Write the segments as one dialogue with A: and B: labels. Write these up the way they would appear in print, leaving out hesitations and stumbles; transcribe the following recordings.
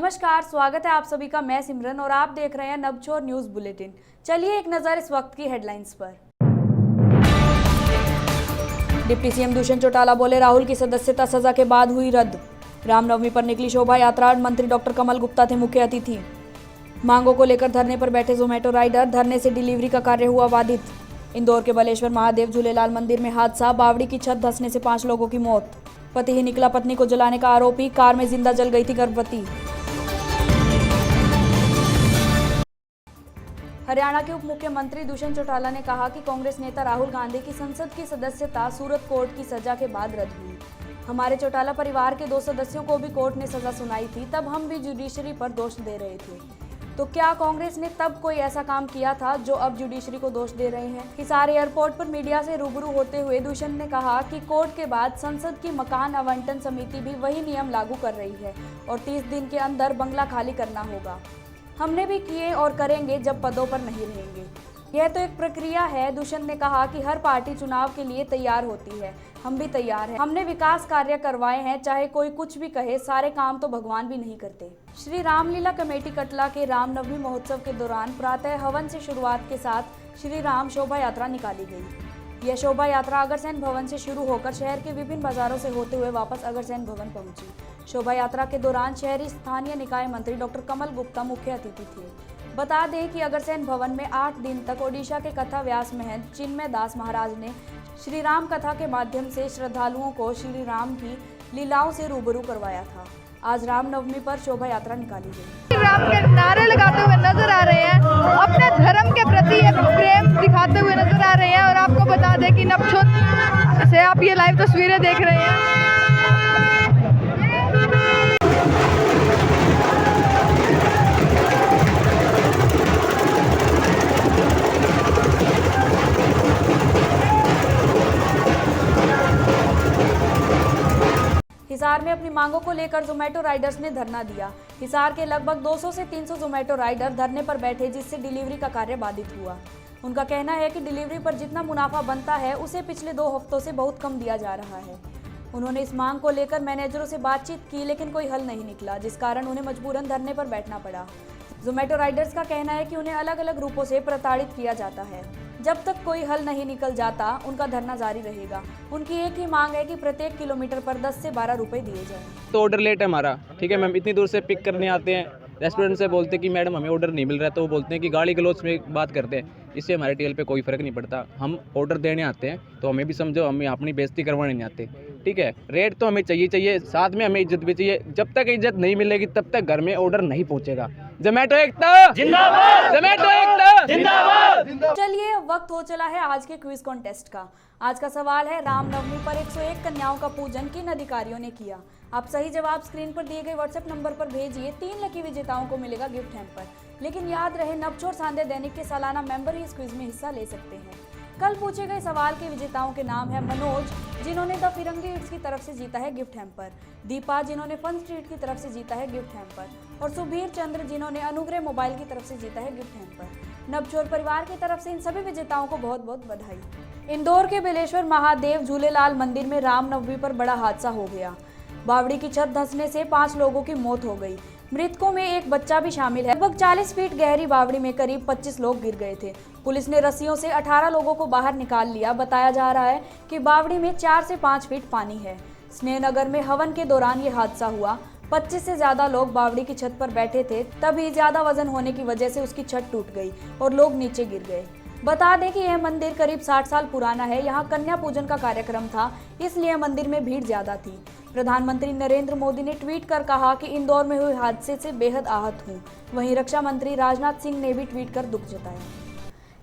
A: नमस्कार, स्वागत है आप सभी का। मैं सिमरन और आप देख रहे हैं नवछोर न्यूज बुलेटिन। चलिए एक नजर इस वक्त की हेडलाइंस पर। डिप्टी सीएम दुष्यंत चौटाला बोले, राहुल की सदस्यता सजा के बाद हुई रद्द। रामनवमी पर निकली शोभा यात्रा, मंत्री डॉक्टर कमल गुप्ता थे मुख्य अतिथि। मांगों को लेकर धरने पर बैठे जोमेटो राइडर, धरने से डिलीवरी का कार्य हुआ बाधित। इंदौर के बलेश्वर महादेव झूलेलाल मंदिर में हादसा, बावड़ी की छत धंसने से 5 लोगों की मौत। पति ही निकला पत्नी को जलाने का आरोपी, कार में जिंदा जल गई थी गर्भवती। हरियाणा के उप मुख्यमंत्री दुष्यंत चौटाला ने कहा कि कांग्रेस नेता राहुल गांधी की संसद की सदस्यता सूरत कोर्ट की सजा के बाद रद्द हुई। हमारे चौटाला परिवार के 2 सदस्यों को भी कोर्ट ने सजा सुनाई थी, तब हम भी जुडिशरी पर दोष दे रहे थे। तो क्या कांग्रेस ने तब कोई ऐसा काम किया था जो अब जुडिशरी को दोष दे रहे हैं? हिसार एयरपोर्ट पर मीडिया से रूबरू होते हुए दुष्यंत ने कहा कि कोर्ट के बाद संसद की मकान आवंटन समिति भी वही नियम लागू कर रही है और 30 दिन के अंदर बंगला खाली करना होगा। हमने भी किए और करेंगे जब पदों पर नहीं रहेंगे। यह तो एक प्रक्रिया है। दुष्यंत ने कहा कि हर पार्टी चुनाव के लिए तैयार होती है, हम भी तैयार हैं। हमने विकास कार्य करवाए हैं, चाहे कोई कुछ भी कहे, सारे काम तो भगवान भी नहीं करते। श्री रामलीला कमेटी कटला के रामनवमी महोत्सव के दौरान प्रातः हवन से शुरुआत के साथ श्री राम शोभा यात्रा निकाली गई। यह शोभा यात्रा अग्रसेन भवन से शुरू होकर शहर के विभिन्न बाजारों से होते हुए वापस अग्रसेन भवन पहुंची। शोभा यात्रा के दौरान शहरी स्थानीय निकाय मंत्री डॉक्टर कमल गुप्ता मुख्य अतिथि थे। बता दें कि अग्रसेन भवन में 8 दिन तक ओडिशा के कथा व्यास महंत चिन्मय दास महाराज ने श्री राम कथा के माध्यम से श्रद्धालुओं को श्री राम की लीलाओं से रूबरू करवाया था। आज रामनवमी पर शोभा यात्रा निकाली गई।
B: राम के नारे लगाते हुए नजर आ रहे हैं, अपने धर्म के प्रति एक प्रेम दिखाते हुए नजर आ रहे हैं। और आपको बता दें कि नवछोर से आप ये लाइव तस्वीरें देख रहे हैं।
A: हिसार में अपनी मांगों को लेकर जोमेटो राइडर्स ने धरना दिया। हिसार के लगभग 200 से 300 जोमेटो राइडर धरने पर बैठे, जिससे डिलीवरी का कार्य बाधित हुआ। उनका कहना है कि डिलीवरी पर जितना मुनाफा बनता है उसे पिछले 2 हफ्तों से बहुत कम दिया जा रहा है। उन्होंने इस मांग को लेकर मैनेजरों से बातचीत की, लेकिन कोई हल नहीं निकला, जिस कारण उन्हें मजबूरन धरने पर बैठना पड़ा। जोमेटो राइडर्स का कहना है कि उन्हें अलग अलग रूपों से प्रताड़ित किया जाता है। जब तक कोई हल नहीं निकल जाता उनका धरना जारी रहेगा। उनकी एक ही मांग है कि प्रत्येक किलोमीटर पर 10 से 12 रुपए दिए जाएं।
C: तो ऑर्डर लेट है हमारा, ठीक है मैम, इतनी दूर से पिक करने आते हैं, रेस्टोरेंट से बोलते हैं कि मैडम हमें ऑर्डर नहीं मिल रहा है, तो वो बोलते हैं कि गाली गलौज में बात करते हैं। इससे हमारे टेल पे कोई फर्क नहीं पड़ता। हम ऑर्डर देने आते हैं तो हमें भी समझो, हमें अपनी बेइज्जती करवाने नहीं आते, ठीक है। रेट तो हमें चाहिए, साथ में हमें इज्जत भी चाहिए। जब तक इज्जत नहीं मिलेगी तब तक घर में ऑर्डर नहीं पहुंचेगा। जोमेटो एकता जिंदाबाद, जोमेटो एकता जिंदाबाद।
A: चलिए अब वक्त हो चला है आज के क्विज कॉन्टेस्ट का। आज का सवाल है, रामनवमी पर 101 कन्याओं का पूजन किन अधिकारियों ने किया? आप सही जवाब स्क्रीन पर दिए गए व्हाट्सएप नंबर पर भेजिए। 3 लकी विजेताओं को मिलेगा गिफ्ट हैम्पर। लेकिन याद रहे, नवछोर सांध्य दैनिक के सालाना मेंबर ही इस क्विज में हिस्सा ले सकते हैं। कल पूछे गए सवाल के विजेताओं के नाम है मनोज, जिन्होंने द फिरंगी इट्स की तरफ से जीता है गिफ्ट हैम्पर, दीपा, जिन्होंने फन स्ट्रीट की तरफ से जीता है गिफ्ट हैम्पर, और सुबीर चंद्र, जिन्होंने अनुग्रह मोबाइल की तरफ से जीता है गिफ्ट हैम्पर। नवछोर परिवार की तरफ से इन सभी विजेताओं को बहुत बहुत बधाई। इंदौर के बेलेश्वर महादेव झूलेलाल मंदिर में रामनवमी पर बड़ा हादसा हो गया। बावड़ी की छत धंसने से 5 लोगों की मौत हो गई। मृतकों में एक बच्चा भी शामिल है। लगभग 40 फीट गहरी बावड़ी में करीब 25 लोग गिर गए थे। पुलिस ने रस्सियों से 18 लोगों को बाहर निकाल लिया। बताया जा रहा है कि बावड़ी में 4 से 5 फीट पानी है। स्नेहनगर में हवन के दौरान ये हादसा हुआ। 25 से ज्यादा लोग बावड़ी की छत पर बैठे थे, तभी ज्यादा वजन होने की वजह से उसकी छत टूट गई और लोग नीचे गिर गए। बता दें कि यह मंदिर करीब 60 साल पुराना है। यहाँ कन्या पूजन का कार्यक्रम था, इसलिए मंदिर में भीड़ ज्यादा थी। प्रधानमंत्री नरेंद्र मोदी ने ट्वीट कर कहा कि इंदौर में हुए हादसे से बेहद आहत हूँ। वहीं रक्षा मंत्री राजनाथ सिंह ने भी ट्वीट कर दुख जताया।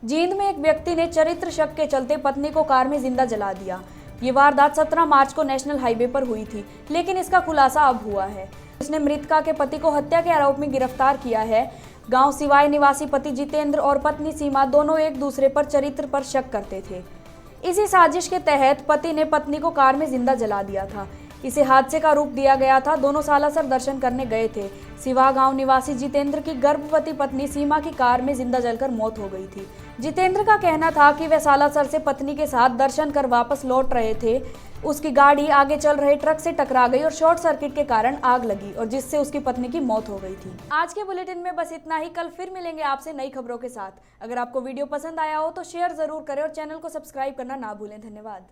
A: जींद में एक व्यक्ति ने चरित्र शक के चलते पत्नी को कार में जिंदा जला दिया। ये वारदात 17 मार्च को नेशनल हाईवे पर हुई थी, लेकिन इसका खुलासा अब हुआ है। उसने मृतका के पति को हत्या के आरोप में गिरफ्तार किया है। गांव सिवाय निवासी पति जितेंद्र और पत्नी सीमा दोनों एक दूसरे पर चरित्र पर शक करते थे। इसी साजिश के तहत पति ने पत्नी को कार में जिंदा जला दिया था। इसे हादसे का रूप दिया गया था। दोनों सालासर दर्शन करने गए थे। सिवा गांव निवासी जितेंद्र की गर्भवती पत्नी सीमा की कार में जिंदा जलकर मौत हो गई थी। जितेंद्र का कहना था कि वह सालासर से पत्नी के साथ दर्शन कर वापस लौट रहे थे। उसकी गाड़ी आगे चल रहे ट्रक से टकरा गई और शॉर्ट सर्किट के कारण आग लगी और जिससे उसकी पत्नी की मौत हो गई थी। आज के बुलेटिन में बस इतना ही। कल फिर मिलेंगे आपसे नई खबरों के साथ। अगर आपको वीडियो पसंद आया हो तो शेयर जरूर करें और चैनल को सब्सक्राइब करना ना भूलें। धन्यवाद।